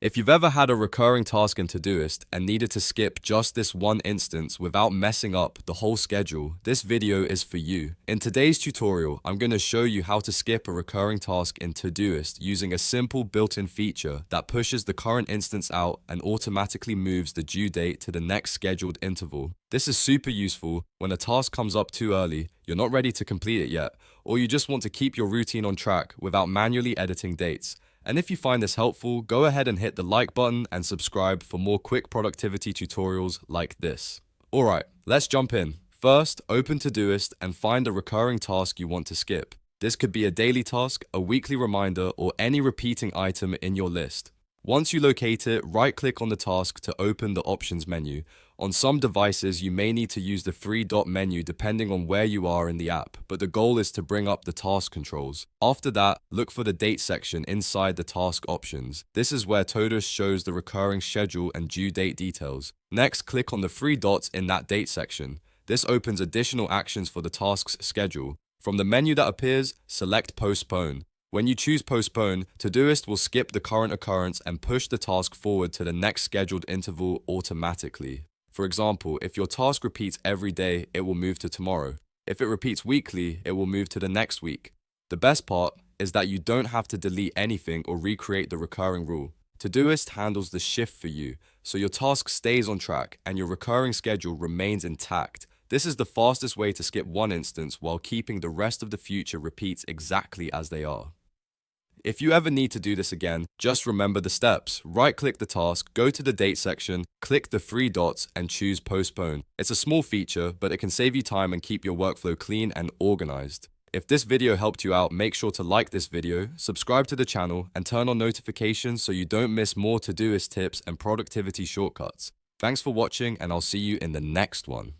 If you've ever had a recurring task in Todoist and needed to skip just this one instance without messing up the whole schedule, this video is for you. In today's tutorial, I'm going to show you how to skip a recurring task in Todoist using a simple built-in feature that pushes the current instance out and automatically moves the due date to the next scheduled interval. This is super useful when a task comes up too early, you're not ready to complete it yet, or you just want to keep your routine on track without manually editing dates. And if you find this helpful, go ahead and hit the like button and subscribe for more quick productivity tutorials like this. Alright, let's jump in. First, open Todoist and find a recurring task you want to skip. This could be a daily task, a weekly reminder, or any repeating item in your list. Once you locate it, right-click on the task to open the options menu. On some devices, you may need to use the three-dot menu depending on where you are in the app, but the goal is to bring up the task controls. After that, look for the date section inside the task options. This is where Todoist shows the recurring schedule and due date details. Next, click on the three dots in that date section. This opens additional actions for the task's schedule. From the menu that appears, select Postpone. When you choose Postpone, Todoist will skip the current occurrence and push the task forward to the next scheduled interval automatically. For example, if your task repeats every day, it will move to tomorrow. If it repeats weekly, it will move to the next week. The best part is that you don't have to delete anything or recreate the recurring rule. Todoist handles the shift for you, so your task stays on track and your recurring schedule remains intact. This is the fastest way to skip one instance while keeping the rest of the future repeats exactly as they are. If you ever need to do this again, just remember the steps. Right-click the task, go to the date section, click the three dots, and choose Postpone. It's a small feature, but it can save you time and keep your workflow clean and organized. If this video helped you out, make sure to like this video, subscribe to the channel, and turn on notifications so you don't miss more Todoist tips and productivity shortcuts. Thanks for watching, and I'll see you in the next one.